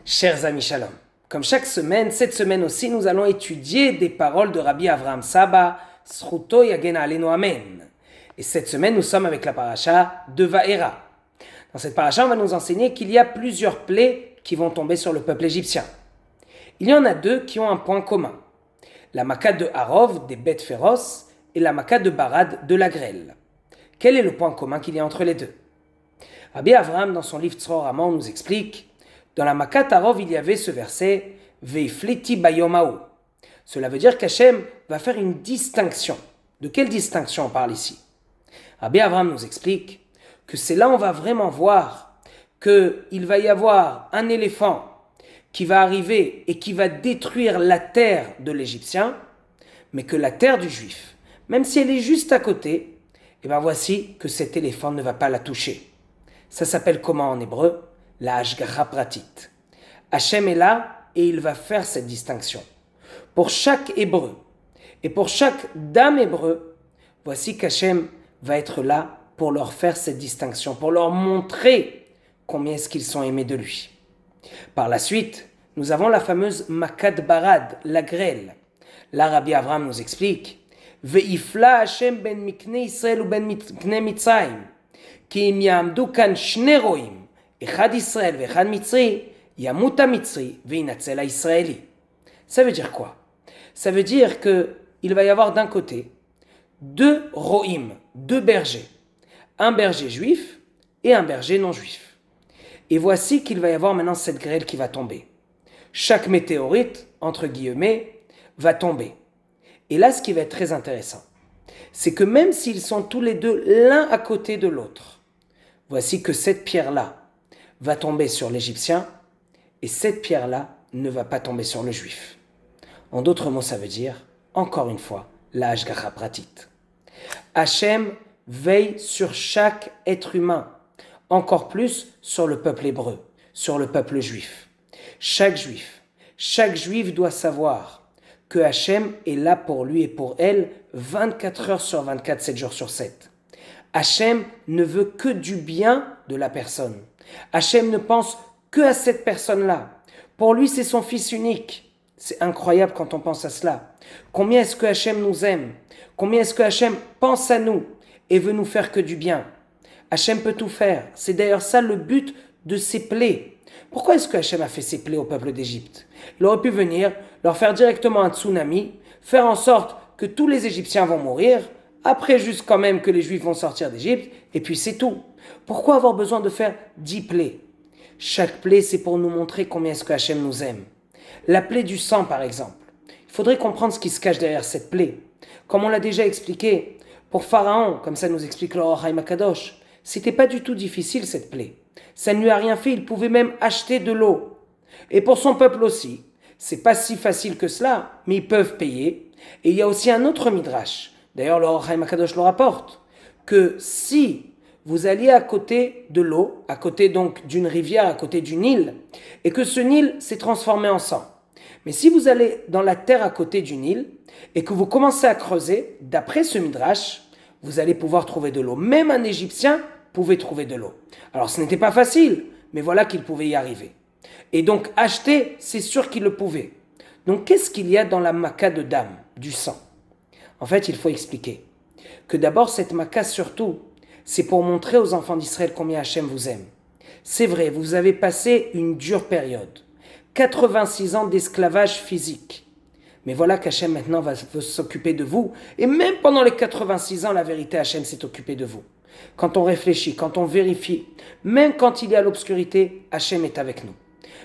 Chers amis Shalom, comme chaque semaine, cette semaine aussi, nous allons étudier des paroles de Rabbi Avraham Saba, Zchuto Yagena Aleinu Amen. Et cette semaine, nous sommes avec la paracha de Vaera. Dans cette paracha, on va nous enseigner qu'il y a plusieurs plaies qui vont tomber sur le peuple égyptien. Il y en a deux qui ont un point commun. La Makat de Harov, des bêtes féroces, et la Makat de Barad, de la grêle. Quel est le point commun qu'il y a entre les deux? Rabbi Avraham, dans son livre Tzror Haman, nous explique. Dans la Makat Harov, il y avait ce verset Veifleti bayomahu. Cela veut dire qu'Hachem va faire une distinction. De quelle distinction on parle ici? Rabbi Avraham nous explique que c'est là où on va vraiment voir qu'il va y avoir un éléphant qui va arriver et qui va détruire la terre de l'Égyptien, mais que la terre du Juif, même si elle est juste à côté, et bien voici que cet éléphant ne va pas la toucher. Ça s'appelle comment en hébreu? La Hashgacha Pratit. Hachem est là et il va faire cette distinction. Pour chaque hébreu et pour chaque dame hébreu, voici qu'Hachem va être là pour leur faire cette distinction, pour leur montrer combien est-ce qu'ils sont aimés de lui. Par la suite, nous avons la fameuse Makat Barad, la grêle. Là, Rabbi Avraham nous explique Ve'ifla Hachem ben mikne Israël ou ben mikne Mitzrayim ki im ya'amdu kan shne roim Echad Israël ve'echad Mitzri, yamut ha-Mitzri ve'inatzel ha-Israéli. Ça veut dire quoi? Ça veut dire qu'il va y avoir d'un côté deux rohim, deux bergers, un berger juif et un berger non juif. Et voici qu'il va y avoir maintenant cette grêle qui va tomber. Chaque météorite, entre guillemets, va tomber. Et là, ce qui va être très intéressant, c'est que même s'ils sont tous les deux l'un à côté de l'autre, voici que cette pierre-là va tomber sur l'Égyptien et cette pierre-là ne va pas tomber sur le Juif. En d'autres mots, ça veut dire, encore une fois, la Hashgacha Pratit. Hachem veille sur chaque être humain, encore plus sur le peuple hébreu, sur le peuple juif. Chaque juif doit savoir que Hachem est là pour lui et pour elle 24 heures sur 24, 7 jours sur 7. Hachem ne veut que du bien de la personne. Hachem ne pense que à cette personne-là. Pour lui, c'est son fils unique. C'est incroyable quand on pense à cela. Combien est-ce que Hachem nous aime? Combien est-ce que Hachem pense à nous et veut nous faire que du bien? Hachem peut tout faire. C'est d'ailleurs ça le but de ces plaies. Pourquoi est-ce que Hachem a fait ces plaies au peuple d'Égypte? Il aurait pu venir, leur faire directement un tsunami, faire en sorte que tous les Égyptiens vont mourir, après juste quand même que les Juifs vont sortir d'Égypte, et puis c'est tout. Pourquoi avoir besoin de faire 10 plaies? Chaque plaie, c'est pour nous montrer combien est-ce que Hachem nous aime. La plaie du sang, par exemple. Il faudrait comprendre ce qui se cache derrière cette plaie. Comme on l'a déjà expliqué, pour Pharaon, comme ça nous explique le Or Haïm HaKadosh, c'était pas du tout difficile cette plaie. Ça ne lui a rien fait, il pouvait même acheter de l'eau. Et pour son peuple aussi, c'est pas si facile que cela, mais ils peuvent payer. Et il y a aussi un autre midrash, d'ailleurs le Or Haïm HaKadosh le rapporte, que si vous alliez à côté de l'eau, à côté donc d'une rivière, à côté du Nil, et que ce Nil s'est transformé en sang. Mais si vous allez dans la terre à côté du Nil, et que vous commencez à creuser, d'après ce midrash, vous allez pouvoir trouver de l'eau. Même un Égyptien pouvait trouver de l'eau. Alors ce n'était pas facile, mais voilà qu'il pouvait y arriver. Et donc acheter, c'est sûr qu'il le pouvait. Donc qu'est-ce qu'il y a dans la maca de dame, du sang? En fait, il faut expliquer que d'abord cette maca surtout, c'est pour montrer aux enfants d'Israël combien Hachem vous aime. C'est vrai, vous avez passé une dure période. 86 ans d'esclavage physique. Mais voilà qu'Hachem maintenant veut s'occuper de vous. Et même pendant les 86 ans, la vérité, Hachem s'est occupé de vous. Quand on réfléchit, quand on vérifie, même quand il y a l'obscurité, Hachem est avec nous.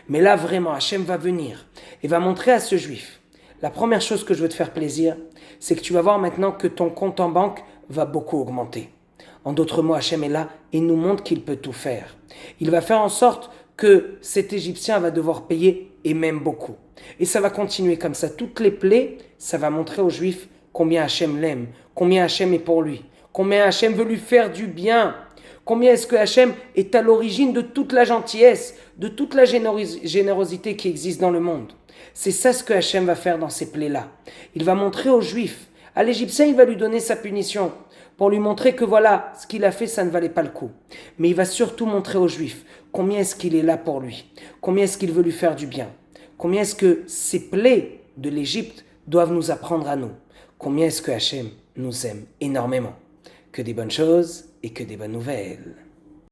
Mais là, vraiment, Hachem va venir et va montrer à ce juif. La première chose que je veux te faire plaisir, c'est que tu vas voir maintenant que ton compte en banque va beaucoup augmenter. En d'autres mots, Hachem est là et nous montre qu'il peut tout faire. Il va faire en sorte que cet Égyptien va devoir payer, et même beaucoup. Et ça va continuer comme ça. Toutes les plaies, ça va montrer aux Juifs combien Hachem l'aime, combien Hachem est pour lui, combien Hachem veut lui faire du bien, combien est-ce que Hachem est à l'origine de toute la gentillesse, de toute la générosité qui existe dans le monde. C'est ça ce que Hachem va faire dans ces plaies-là. Il va montrer aux Juifs. À l'Égyptien, il va lui donner sa punition pour lui montrer que voilà, ce qu'il a fait, ça ne valait pas le coup. Mais il va surtout montrer aux Juifs combien est-ce qu'il est là pour lui, combien est-ce qu'il veut lui faire du bien, combien est-ce que ces plaies de l'Égypte doivent nous apprendre à nous, combien est-ce que Hachem nous aime énormément. Que des bonnes choses et que des bonnes nouvelles.